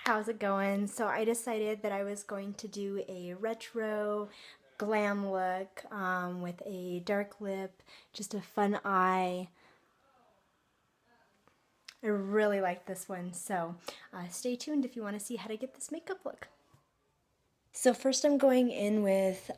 How's it going? So I decided that I was going to do a retro glam look with a dark lip, just a fun eye. I really like this one, so stay tuned if you want to see how to get this makeup look. So first I'm going in with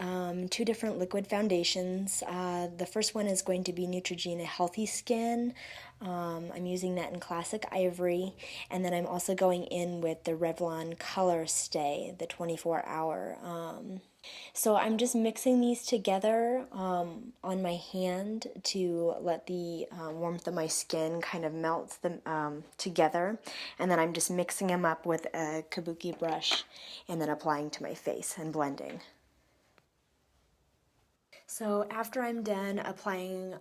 two different liquid foundations. The first one is going to be Neutrogena Healthy Skin. I'm using that in Classic Ivory. And then I'm also going in with the Revlon Color Stay, the 24-hour. So I'm just mixing these together on my hand to let the warmth of my skin kind of melt them together. And then I'm just mixing them up with a kabuki brush and then applying to my face and blending. So after I'm done applying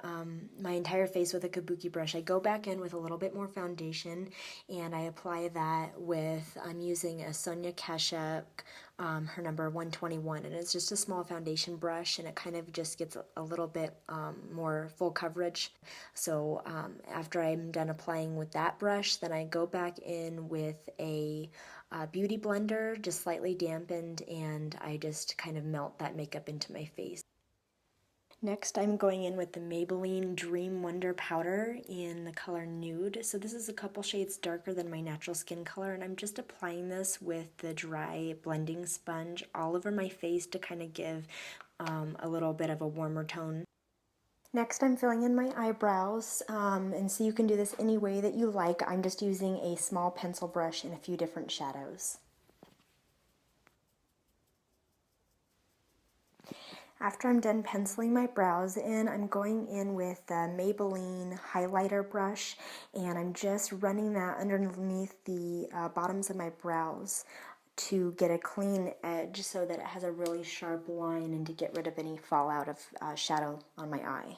my entire face with a kabuki brush, I go back in with a little bit more foundation and I apply that with, I'm using a Sonia Kashuk, her number 121, and it's just a small foundation brush and it kind of just gets a little bit more full coverage. So after I'm done applying with that brush, then I go back in with a beauty blender, just slightly dampened, and I just kind of melt that makeup into my face. Next, I'm going in with the Maybelline Dream Wonder Powder in the color Nude. So this is a couple shades darker than my natural skin color, and I'm just applying this with the dry blending sponge all over my face to kind of give a little bit of a warmer tone. Next, I'm filling in my eyebrows, and so you can do this any way that you like. I'm just using a small pencil brush and a few different shadows. After I'm done penciling my brows in, I'm going in with the Maybelline highlighter brush, and I'm just running that underneath the bottoms of my brows to get a clean edge so that it has a really sharp line and to get rid of any fallout of shadow on my eye.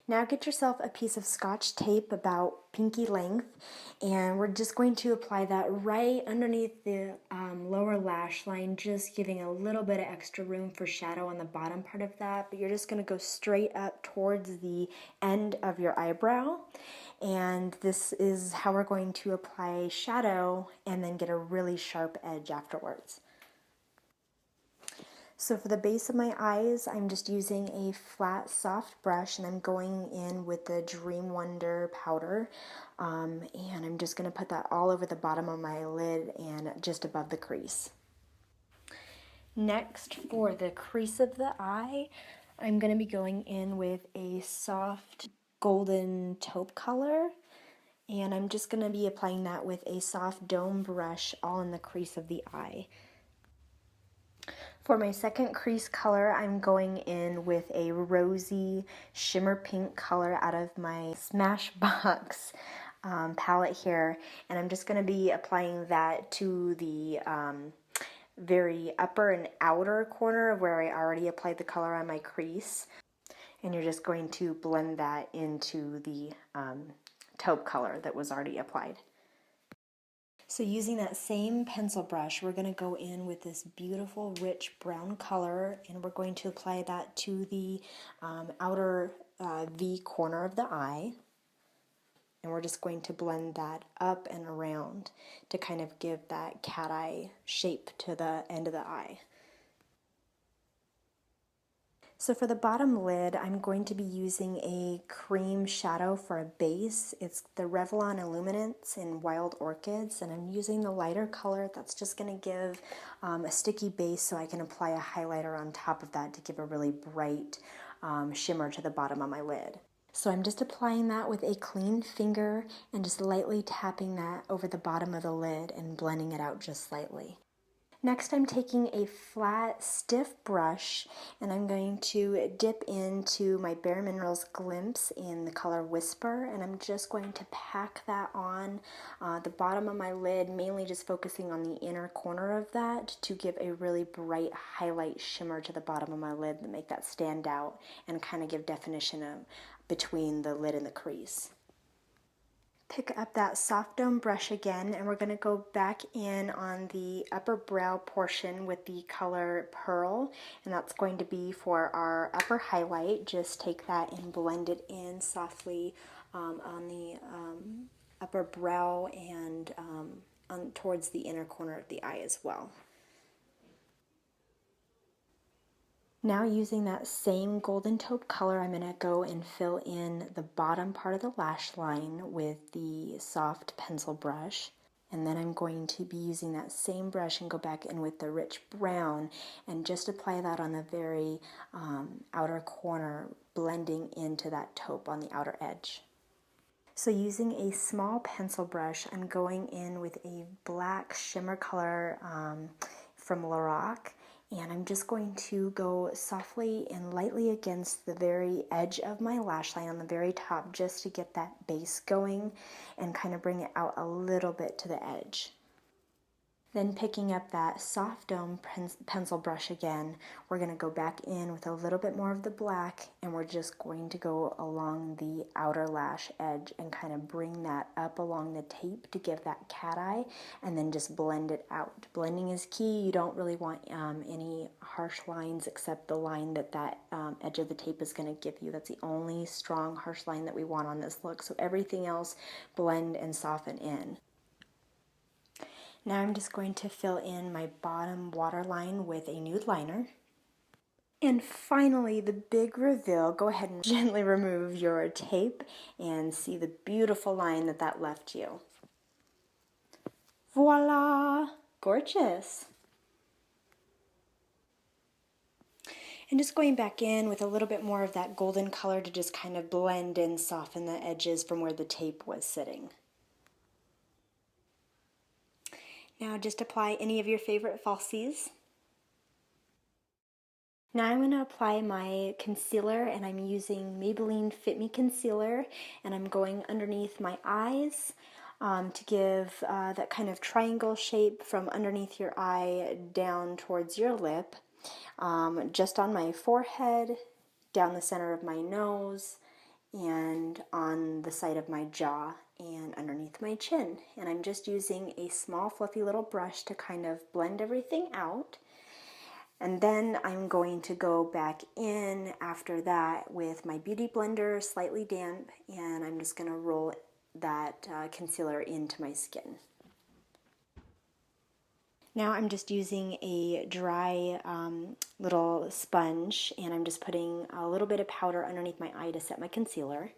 Now get yourself a piece of Scotch tape about pinky length, and we're just going to apply that right underneath the lower lash line, just giving a little bit of extra room for shadow on the bottom part of that, but you're just going to go straight up towards the end of your eyebrow, and this is how we're going to apply shadow and then get a really sharp edge afterwards. So for the base of my eyes, I'm just using a flat, soft brush, and I'm going in with the Dream Wonder powder, and I'm just going to put that all over the bottom of my lid and just above the crease. Next, for the crease of the eye, I'm going to be going in with a soft golden taupe color, and I'm just going to be applying that with a soft dome brush all in the crease of the eye. For my second crease color, I'm going in with a rosy shimmer pink color out of my Smashbox palette here, and I'm just going to be applying that to the very upper and outer corner of where I already applied the color on my crease, and you're just going to blend that into the taupe color that was already applied. So using that same pencil brush, we're going to go in with this beautiful rich brown color, and we're going to apply that to the outer V corner of the eye. And we're just going to blend that up and around to kind of give that cat eye shape to the end of the eye. So for the bottom lid, I'm going to be using a cream shadow for a base. It's the Revlon Illuminance in Wild Orchids, and I'm using the lighter color. That's just going to give a sticky base so I can apply a highlighter on top of that to give a really bright shimmer to the bottom of my lid. So I'm just applying that with a clean finger and just lightly tapping that over the bottom of the lid and blending it out just slightly. Next, I'm taking a flat, stiff brush, and I'm going to dip into my Bare Minerals Glimpse in the color Whisper, and I'm just going to pack that on the bottom of my lid, mainly just focusing on the inner corner of that to give a really bright highlight shimmer to the bottom of my lid to make that stand out and kind of give definition between the lid and the crease. Pick up that soft dome brush again, and we're going to go back in on the upper brow portion with the color Pearl, and that's going to be for our upper highlight. Just take that and blend it in softly on the upper brow and towards the inner corner of the eye as well. Now using that same golden taupe color, I'm going to go and fill in the bottom part of the lash line with the soft pencil brush. And then I'm going to be using that same brush and go back in with the rich brown and just apply that on the very outer corner, blending into that taupe on the outer edge. So using a small pencil brush, I'm going in with a black shimmer color from Lorac, and I'm just going to go softly and lightly against the very edge of my lash line on the very top, just to get that base going and kind of bring it out a little bit to the edge. Then picking up that soft dome pencil brush again, we're going to go back in with a little bit more of the black, and we're just going to go along the outer lash edge and kind of bring that up along the tape to give that cat eye, and then just blend it out. Blending is key. You don't really want any harsh lines except the line that edge of the tape is going to give you. That's the only strong harsh line that we want on this look. So everything else, blend and soften in. Now I'm just going to fill in my bottom waterline with a nude liner. And finally, the big reveal. Go ahead and gently remove your tape and see the beautiful line that left you. Voila! Gorgeous! And just going back in with a little bit more of that golden color to just kind of blend and soften the edges from where the tape was sitting. Now just apply any of your favorite falsies. Now I'm going to apply my concealer, and I'm using Maybelline Fit Me Concealer, and I'm going underneath my eyes to give that kind of triangle shape from underneath your eye down towards your lip, just on my forehead, down the center of my nose, and on the side of my jaw and underneath my chin. And I'm just using a small fluffy little brush to kind of blend everything out. And then I'm going to go back in after that with my Beauty Blender, slightly damp, and I'm just going to roll that concealer into my skin. Now I'm just using a dry little sponge, and I'm just putting a little bit of powder underneath my eye to set my concealer.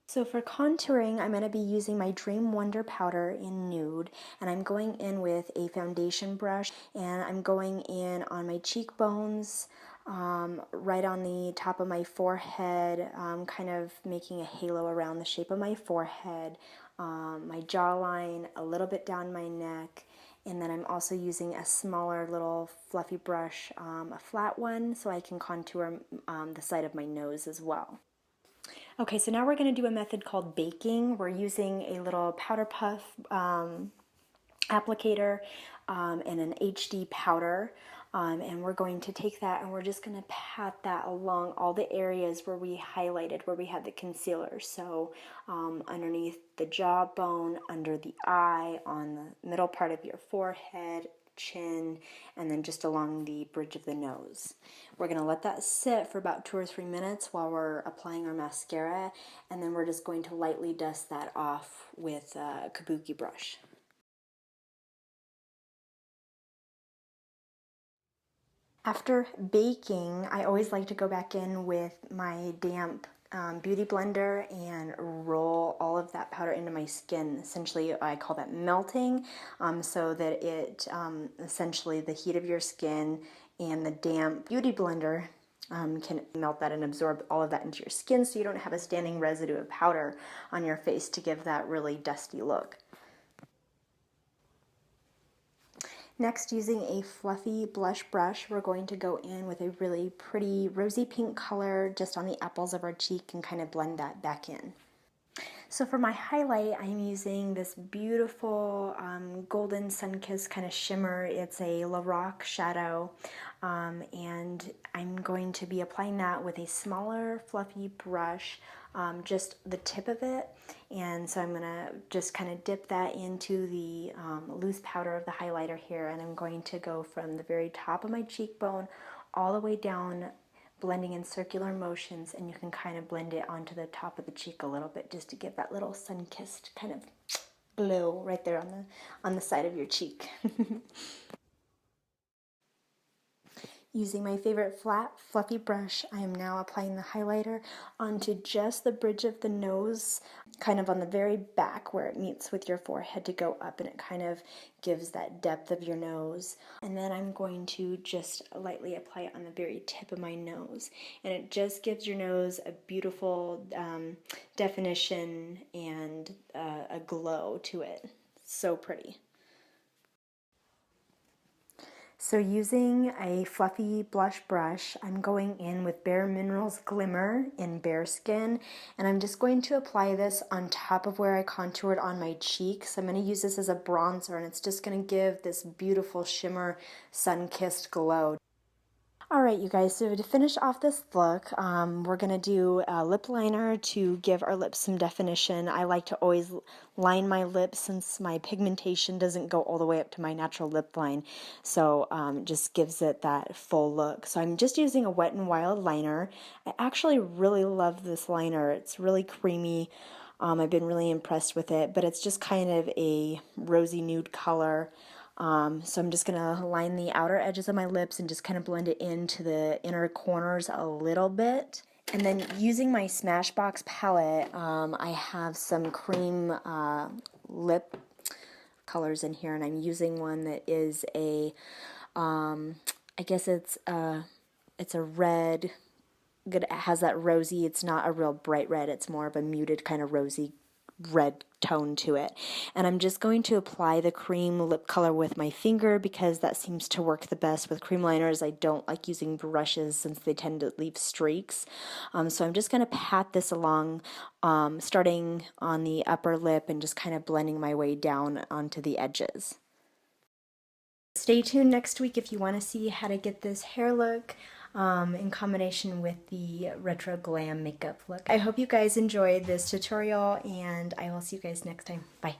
So for contouring, I'm going to be using my Dream Wonder powder in nude, and I'm going in with a foundation brush, and I'm going in on my cheekbones, right on the top of my forehead, kind of making a halo around the shape of my forehead, my jawline, a little bit down my neck, and then I'm also using a smaller little fluffy brush, a flat one, so I can contour the side of my nose as well. Okay, so now we're going to do a method called baking. We're using a little powder puff applicator and an HD powder, and we're going to take that and we're just going to pat that along all the areas where we highlighted, where we had the concealer. So underneath the jawbone, under the eye, on the middle part of your forehead, chin, and then just along the bridge of the nose. We're going to let that sit for about 2 or 3 minutes while we're applying our mascara, and then we're just going to lightly dust that off with a kabuki brush. After baking, I always like to go back in with my damp Beauty Blender and roll all of that powder into my skin. Essentially, I call that melting, so that it, essentially the heat of your skin and the damp Beauty Blender can melt that and absorb all of that into your skin, so you don't have a standing residue of powder on your face to give that really dusty look. Next, using a fluffy blush brush, we're going to go in with a really pretty rosy pink color just on the apples of our cheek and kind of blend that back in. So for my highlight, I'm using this beautiful golden sun-kissed kind of shimmer. It's a Lorac shadow, and I'm going to be applying that with a smaller fluffy brush, just the tip of it. And so I'm going to just kind of dip that into the loose powder of the highlighter here, and I'm going to go from the very top of my cheekbone all the way down, blending in circular motions, and you can kind of blend it onto the top of the cheek a little bit just to give that little sun-kissed kind of glow right there on the side of your cheek. Using my favorite flat, fluffy brush, I am now applying the highlighter onto just the bridge of the nose, kind of on the very back where it meets with your forehead to go up, and it kind of gives that depth of your nose. And then I'm going to just lightly apply it on the very tip of my nose. And it just gives your nose a beautiful definition and a glow to it. So pretty. So using a fluffy blush brush, I'm going in with Bare Minerals Glimmer in Bare Skin, and I'm just going to apply this on top of where I contoured on my cheeks. I'm going to use this as a bronzer, and it's just going to give this beautiful shimmer, sun-kissed glow. Alright, you guys, so to finish off this look, we're going to do a lip liner to give our lips some definition. I like to always line my lips since my pigmentation doesn't go all the way up to my natural lip line, so it just gives it that full look. So I'm just using a Wet n Wild liner. I actually really love this liner. It's really creamy. I've been really impressed with it, but it's just kind of a rosy nude color. So I'm just going to line the outer edges of my lips and just kind of blend it into the inner corners a little bit. And then using my Smashbox palette, I have some cream lip colors in here, and I'm using one that is a, I guess it's a red. It has that rosy, it's not a real bright red, it's more of a muted kind of rosy red tone to it. And I'm just going to apply the cream lip color with my finger because that seems to work the best with cream liners. I don't like using brushes since they tend to leave streaks. So I'm just going to pat this along, starting on the upper lip and just kind of blending my way down onto the edges. Stay tuned next week if you want to see how to get this hair look in combination with the retro glam makeup look. I hope you guys enjoyed this tutorial, and I will see you guys next time. Bye.